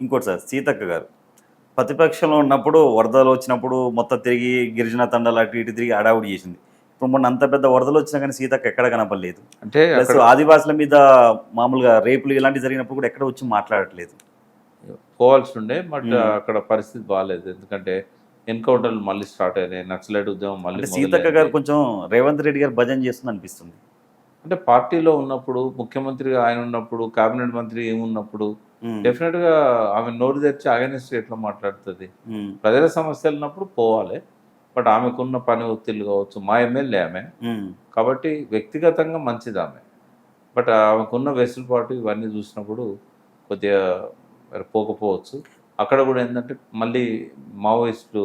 ఇంకోటి సార్ సీతక్క గారు ప్రతిపక్షంలో ఉన్నప్పుడు వరదలు వచ్చినప్పుడు మొత్తం తిరిగి గిరిజన తండాలు అటు ఇటు తిరిగి హడావుడి చేసింది. ఇప్పుడు మొన్న అంత పెద్ద వరదలు వచ్చినా కానీ సీతక్క ఎక్కడ కనపడలేదు. అంటే ప్లస్ అక్కడ ఆదివాసుల మీద మామూలుగా రేపులు ఇలాంటివి జరిగినప్పుడు కూడా ఎక్కడ వచ్చి మాట్లాడట్లేదు. పోవాల్సి ఉండే, బట్ ఉమ్. అక్కడ పరిస్థితి బాగాలేదు. ఎందుకంటే ఎన్కౌంటర్లు మళ్ళీ స్టార్ట్ అయినాయి, నక్సలైట్ ఉద్యమం మళ్ళీ అంటే సీతక్క గారు మొదలైంది. కొంచెం రేవంత్ రెడ్డి గారు భజన చేస్తుంది అనిపిస్తుంది. అంటే పార్టీలో ఉన్నప్పుడు, ముఖ్యమంత్రిగా ఆయన ఉన్నప్పుడు, కేబినెట్ మంత్రి ఏమున్నప్పుడు ఉమ్. డెఫినెట్గా ఆమె నోరు తెరిచి అగైనెస్ట్ ఎట్లా మాట్లాడుతుంది. ఉమ్. ప్రజల సమస్యలు ఉన్నప్పుడు పోవాలి, బట్ ఆమెకున్న పని ఒత్తిళ్ళు కావచ్చు. మా ఎమ్మెల్యే ఆమె, ఉమ్. కాబట్టి వ్యక్తిగతంగా మంచిది ఆమె. బట్ ఆమెకున్న వెసులుబాటు ఇవన్నీ చూసినప్పుడు కొద్దిగా మరి పోకపోవచ్చు. అక్కడ కూడా ఏంటంటే మళ్ళీ మావోయిస్టులు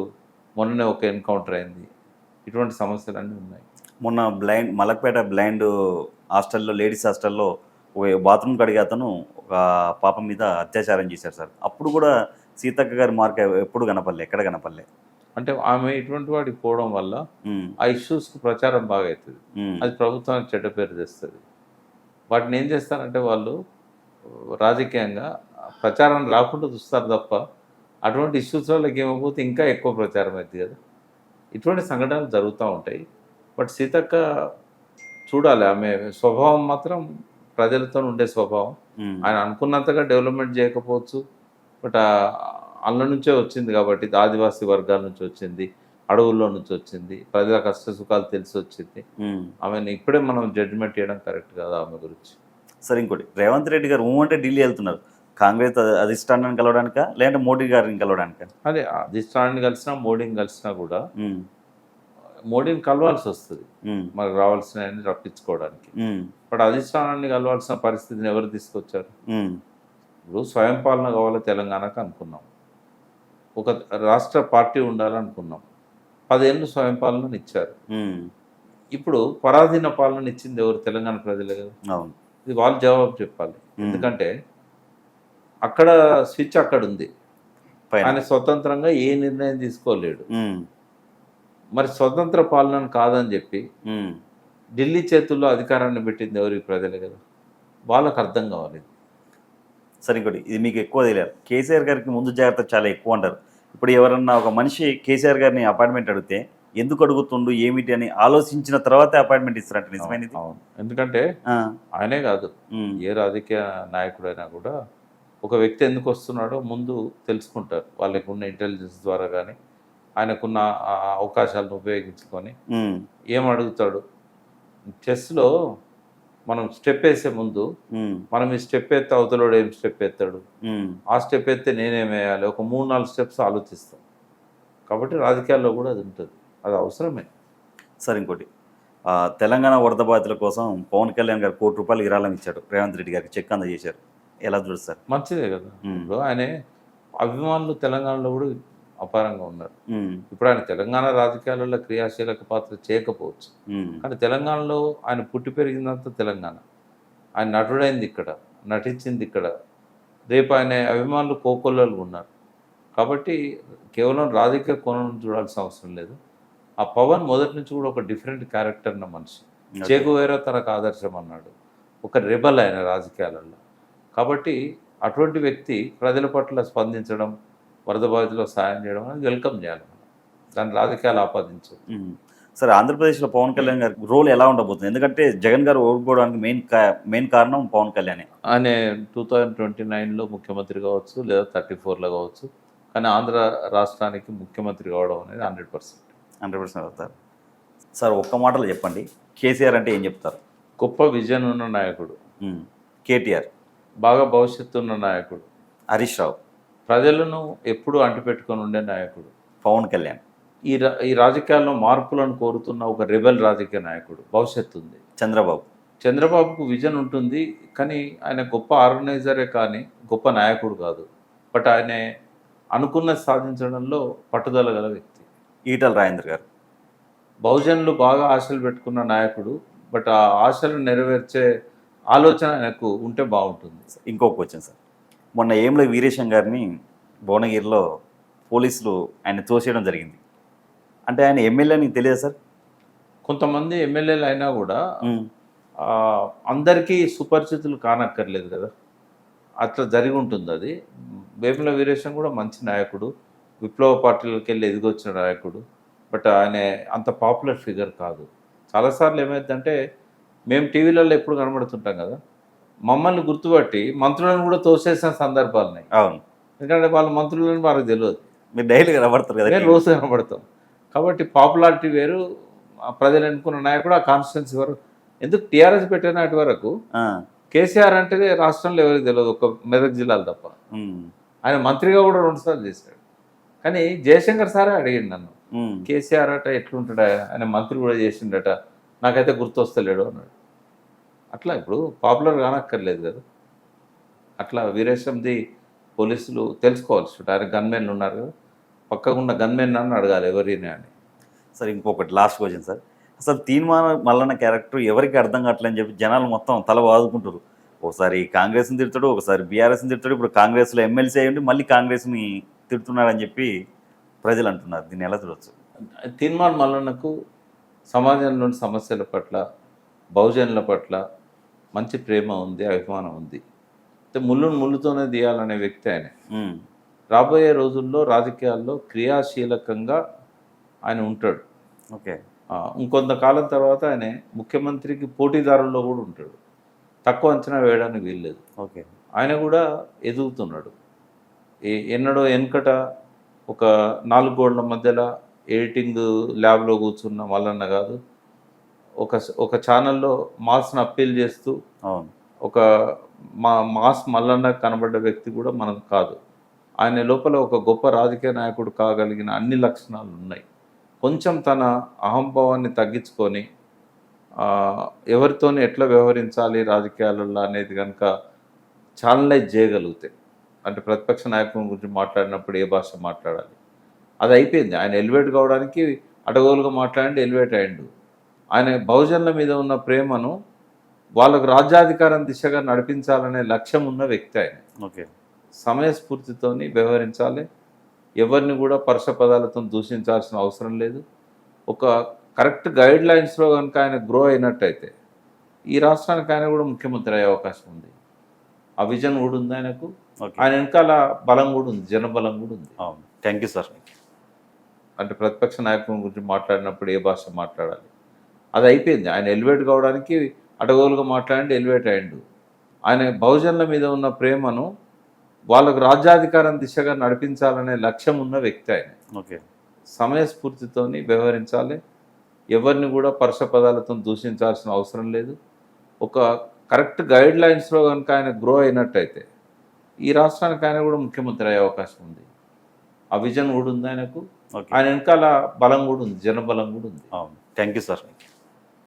మొన్ననే ఒక ఎన్కౌంటర్ అయింది. ఇటువంటి సమస్యలన్నీ ఉన్నాయి. మొన్న మలక్పేట బ్లైండ్ హాస్టల్లో లేడీస్ హాస్టల్లో బాత్రూమ్ కడిగే అతను ఒక పాప మీద అత్యాచారం చేశారు సార్. అప్పుడు కూడా సీతక్క గారి మార్క్ ఎప్పుడు కనపడలే, ఎక్కడ కనపడలే. అంటే ఆమె ఇటువంటి వాటికి పోవడం వల్ల ఉమ్. ఆ ఇష్యూస్కి ప్రచారం బాగా అవుతుంది. ఉమ్. అది ప్రభుత్వానికి చెడ్డ పేరు తెస్తుంది. వాటిని ఏం చేస్తారంటే వాళ్ళు రాజకీయంగా ప్రచారం రాకుండా చూస్తారు తప్ప, అటువంటి ఇష్యూస్ వాళ్ళకి ఏమైపోతే ఇంకా ఎక్కువ ప్రచారం అవుతుంది కదా. ఇటువంటి సంఘటనలు జరుగుతూ ఉంటాయి. బట్ సీతక్క చూడాలి, ఆమె స్వభావం మాత్రం ప్రజలతో ఉండే స్వభావం. ఉమ్. ఆయన అనుకున్నంతగా డెవలప్మెంట్ చేయకపోవచ్చు, బట్ అందులో నుంచే వచ్చింది కాబట్టి, ఇది ఆదివాసీ వర్గాల నుంచి వచ్చింది, అడవుల్లో నుంచి వచ్చింది, ప్రజల కష్ట సుఖాలు తెలిసి వచ్చింది. ఉమ్. ఆమెను ఇప్పుడే మనం జడ్జిమెంట్ చేయడం కరెక్ట్ కాదు ఆమె గురించి. సరే ఇంకోటి, రేవంత్ రెడ్డి గారు అంటే ఢిల్లీ వెళ్తున్నారు. కాంగ్రెస్ అధిష్టానాన్ని కలవడానికా లేదంటే మోడీ గారిని కలవడానికా? అదే అధిష్టానాన్ని కలిసినా మోడీని కలిసినా కూడా ఉమ్. మోడీని కలవాల్సి వస్తుంది ఉమ్. మనకు రావాల్సినవన్నీ రప్పించుకోవడానికి. ఉమ్. బట్ అధిష్టానాన్ని కలవాల్సిన పరిస్థితిని ఎవరు తీసుకొచ్చారు? ఉమ్. ఇప్పుడు స్వయం పాలన కావాలి తెలంగాణకు అనుకున్నాం, ఒక రాష్ట్ర పార్టీ ఉండాలనుకున్నాం, 10 ఏళ్ళు స్వయం పాలనను ఇచ్చారు. ఉమ్. ఇప్పుడు పరాధీన పాలన ఇచ్చింది ఎవరు? తెలంగాణ ప్రజలే కదా. అవును. ఇది వాళ్ళు జవాబు చెప్పాలి. ఎందుకంటే అక్కడ స్విచ్ అక్కడ ఉంది. పైన. ఆయన స్వతంత్రంగా ఏ నిర్ణయం తీసుకోలేడు. ఉమ్. మరి స్వతంత్ర పాలన కాదని చెప్పి ఉమ్. ఢిల్లీ చేతుల్లో అధికారాన్ని పెట్టింది ఎవరు? ఈ ప్రజలే కదా. వాళ్ళకు అర్థం కావాలి. సరే ఇంకోటి, ఇది మీకు ఎక్కువ తెలియదు. కేసీఆర్ గారికి ముందు జాగ్రత్త చాలా ఎక్కువ అంటారు. ఇప్పుడు ఎవరన్నా ఒక మనిషి కేసీఆర్ గారిని అపాయింట్మెంట్ అడిగితే ఎందుకు అడుగుతుండు ఏమిటి అని ఆలోచించిన తర్వాతే అపాయింట్మెంట్ ఇస్తారంట. నిజమైనది? అవును. ఎందుకంటే ఆయనే కాదు, ఏ రాజకీయ నాయకుడైనా కూడా ఒక వ్యక్తి ఎందుకు వస్తున్నాడో ముందు తెలుసుకుంటారు. వాళ్ళకు ఉన్న ఇంటెలిజెన్స్ ద్వారా కానీ, ఆయనకున్న అవకాశాలను ఉపయోగించుకొని ఏం అడుగుతాడు. చెస్లో మనం స్టెప్ వేసే ముందు మనం ఈ స్టెప్ ఎత్తే అవతలోడు ఏం స్టెప్ ఎత్తాడు, ఆ స్టెప్ ఎత్తే నేనేం వేయాలి, ఒక 3-4 స్టెప్స్ ఆలోచిస్తాం. కాబట్టి రాజకీయాల్లో కూడా అది ఉంటుంది, అది అవసరమే. సరే ఇంకోటి, తెలంగాణ వరద బాధితుల కోసం పవన్ కళ్యాణ్ గారు ₹1 కోటి విరాళం ఇచ్చాడు. రేవంత్ రెడ్డి గారికి చెక్ అందజేశారు. ఎలా చూస్తారు? మంచిదే కదా. ఇప్పుడు ఆయన అభిమానులు తెలంగాణలో కూడా అపారంగా ఉన్నారు. ఇప్పుడు ఆయన తెలంగాణ రాజకీయాలలో క్రియాశీలక పాత్ర చేయకపోవచ్చు, కానీ తెలంగాణలో ఆయన పుట్టి పెరిగిందంతా తెలంగాణ. ఆయన నటుడైంది ఇక్కడ, నటించింది ఇక్కడ. రేపు ఆయన అభిమానులు కోకొల్లలు ఉన్నారు. కాబట్టి కేవలం రాజకీయ కోణం చూడాల్సిన అవసరం లేదు. ఆ పవన్ మొదటి నుంచి కూడా ఒక డిఫరెంట్ క్యారెక్టర్ ఉన్న మనిషి. చేగువేరా తనకు ఆదర్శం అన్నాడు. ఒక రెబల్ ఆయన రాజకీయాలలో. కాబట్టి అటువంటి వ్యక్తి ప్రజల పట్ల స్పందించడం, వరద బాధితులకు సాయం చేయడం అనేది వెల్కమ్ చేయాలి. దాని రాజకీయాలు ఆపాదించదు. సరే, ఆంధ్రప్రదేశ్లో పవన్ కళ్యాణ్ గారి రోల్ ఎలా ఉండబోతుంది? ఎందుకంటే జగన్ గారు ఓడిపోవడానికి మెయిన్ కారణం పవన్ కళ్యాణే. ఆయన 2029లో ముఖ్యమంత్రి కావచ్చు, లేదా 34లో కావచ్చు, కానీ ఆంధ్ర రాష్ట్రానికి ముఖ్యమంత్రి కావడం అనేది 100% అవుతారు. సార్ ఒక్క మాటలో చెప్పండి, కేసీఆర్ అంటే ఏం చెప్తారు? గొప్ప విజన్ ఉన్న నాయకుడు. కేటీఆర్ బాగా భవిష్యత్తు ఉన్న నాయకుడు. హరీష్ రావు ప్రజలను ఎప్పుడూ అంటిపెట్టుకొని ఉండే నాయకుడు. పవన్ కళ్యాణ్ ఈ రాజకీయాల్లో మార్పులను కోరుతున్న ఒక రెబెల్ రాజకీయ నాయకుడు. భవిష్యత్తు ఉంది. చంద్రబాబుకు విజన్ ఉంటుంది, కానీ ఆయన గొప్ప ఆర్గనైజరే కానీ గొప్ప నాయకుడు కాదు. బట్ ఆయన అనుకున్నది సాధించడంలో పట్టుదల గల వ్యక్తి. ఈటల రాజేందర్ గారు బహుజనులు బాగా ఆశలు పెట్టుకున్న నాయకుడు, బట్ ఆ ఆశలు నెరవేర్చే ఆలోచన ఆయనకు ఉంటే బాగుంటుంది. ఇంకో క్వశ్చన్ సార్, మొన్న ఏంలో వీరేశం గారిని భువనగిరిలో పోలీసులు ఆయన తోసేయడం జరిగింది. అంటే ఆయన ఎమ్మెల్యే నీకు తెలియదు సార్? కొంతమంది ఎమ్మెల్యేలు అయినా కూడా అందరికీ సుపరిచితులు కానక్కర్లేదు కదా. అట్లా జరిగి ఉంటుంది అది. వేముల వీరేశం కూడా మంచి నాయకుడు, విప్లవ పార్టీలోకి వెళ్ళి ఎదిగొచ్చిన నాయకుడు. బట్ ఆయన అంత పాపులర్ ఫిగర్ కాదు. చాలాసార్లు ఏమైందంటే మేము టీవీలలో ఎప్పుడు కనబడుతుంటాం కదా, మమ్మల్ని గుర్తుపట్టి మంత్రులను కూడా తోసేసిన సందర్భాలు ఉన్నాయి. అవును. ఎందుకంటే వాళ్ళ మంత్రులను వాళ్ళకి తెలియదు, మీరు డైలీ కనబడతారు కదా మేము రోజు కనబడతాం. కాబట్టి పాపులారిటీ వేరు, ఆ ప్రజలు ఎన్నుకున్న నాయకుడు, ఆ కాన్స్టిట్యున్సీ వరకు. ఎందుకు టీఆర్ఎస్ పెట్టిన నాటి వరకు ఆ, కేసీఆర్ అంటే రాష్ట్రంలో ఎవరికి తెలియదు, ఒక మెదక్ జిల్లాలు తప్ప. ఉమ్, ఆయన మంత్రిగా కూడా 2 సార్లు చేశాడు. కానీ జయశంకర్ సారే అడిగిండు నన్ను, ఉమ్, కేసీఆర్ అట ఎట్లుంటాడా, ఆయన మంత్రి కూడా చేసిండట, నాకైతే గుర్తొస్తలేడు అన్నాడు. అట్లా ఇప్పుడు పాపులర్ కానక్కర్లేదు కదా. అట్లా వీరేశంది పోలీసులు తెలుసుకోవాల్సి ఉంటుంది. ఆయన గన్మెన్లు ఉన్నారు కదా, పక్కకున్న గన్మెన్ అని అడగాలి ఎవరిని అని. సార్ ఇంకొకటి లాస్ట్ క్వశ్చన్ సార్. అసలు తీన్మార్ మల్లన్న క్యారెక్టర్ ఎవరికి అర్థం కావట్లేదని చెప్పి జనాలు మొత్తం తల వాదుకుంటారు. ఒకసారి కాంగ్రెస్ని తిడతాడు, ఒకసారి బీఆర్ఎస్ని తిడతాడు, ఇప్పుడు కాంగ్రెస్లో ఎమ్మెల్సీ అయ్యండి మళ్ళీ కాంగ్రెస్ని తిడుతున్నాడని చెప్పి ప్రజలు అంటున్నారు. దీన్ని ఎలా చూడవచ్చు? తీన్మార్ మల్లన్నకు సమాజంలోని సమస్యల పట్ల, బహుజనుల పట్ల మంచి ప్రేమ ఉంది, అభిమానం ఉంది. అయితే ముళ్ళును ముళ్ళుతోనే తీయాలనే వ్యక్తి ఆయన. ఉమ్, రాబోయే రోజుల్లో రాజకీయాల్లో క్రియాశీలకంగా ఆయన ఉంటాడు. ఓకే. ఇంకొంతకాలం తర్వాత ఆయన ముఖ్యమంత్రికి పోటీదారుల్లో కూడా ఉంటాడు. తక్కువ అంచనా వేయడానికి వీల్లేదు. ఓకే. ఆయన కూడా ఎదుగుతున్నాడు. ఎన్నడో వెనకట ఒక 4 గోడల మధ్యలో ఎడిటింగ్ ల్యాబ్లో కూర్చున్న మల్లన్న కాదు, ఒక ఛానల్లో మాస్ను అప్పీల్ చేస్తూ అవును. ఒక మాస్ మల్లన్న కనబడ్డ వ్యక్తి కూడా మనం కాదు. ఆయన లోపల ఒక గొప్ప రాజకీయ నాయకుడు కాగలిగిన అన్ని లక్షణాలు ఉన్నాయి. కొంచెం తన అహంభావాన్ని తగ్గించుకొని ఎవరితోని ఎట్లా వ్యవహరించాలి రాజకీయాలలో అనేది కనుక ఛానలైజ్ చేయగలిగితే, అంటే ప్రతిపక్ష నాయకుల గురించి మాట్లాడినప్పుడు ఏ భాష మాట్లాడాలి అది అయిపోయింది. ఆయన ఎలివేట్ కావడానికి అడగోలుగా మాట్లాడి ఎలివేట్ అయ్యిండు. ఆయన బహుజనుల మీద ఉన్న ప్రేమను వాళ్ళకు రాజ్యాధికారం దిశగా నడిపించాలనే లక్ష్యం ఉన్న వ్యక్తి ఆయన. ఓకే. సమయస్ఫూర్తితోని వ్యవహరించాలి, ఎవరిని కూడా పరుష పదాలతో దూషించాల్సిన అవసరం లేదు. ఒక కరెక్ట్ గైడ్ లైన్స్లో కనుక ఆయన గ్రో అయినట్టయితే ఈ రాష్ట్రానికి ఆయన కూడా ముఖ్యమంత్రి అయ్యే అవకాశం ఉంది. ఆ విజన్ కూడా ఉంది ఆయనకు. ఓకే. ఆయన వెనకాల బలం కూడా ఉంది, జనబలం కూడా ఉంది. అవును. Thank you sir. అంటే ప్రతిపక్ష నాయకుల గురించి మాట్లాడినప్పుడు ఏ భాష మాట్లాడాలి అది అయిపోయింది. ఆయన ఎలివేట్ కావడానికి అడగోలుగా మాట్లాడి ఎలివేట్ అయ్యిండు. ఆయన బహుజనుల మీద ఉన్న ప్రేమను వాళ్ళకు రాజ్యాధికారం దిశగా నడిపించాలనే లక్ష్యం ఉన్న వ్యక్తి ఆయన. ఓకే. సమయస్ఫూర్తితోని వ్యవహరించాలి, ఎవరిని కూడా పరుష పదాలతో దూషించాల్సిన అవసరం లేదు. ఒక కరెక్ట్ గైడ్ లైన్స్లో కనుక ఆయన గ్రో అయినట్టయితే ఈ రాష్ట్రానికి ఆయన కూడా ముఖ్యమంత్రి అయ్యే అవకాశం ఉంది. ఆ విజన్ కూడా ఉంది ఆయనకు. ఓకే. ఆయన వెనకాల బలం కూడా ఉంది, జనబలం కూడా ఉంది. అవును. Thank you sir.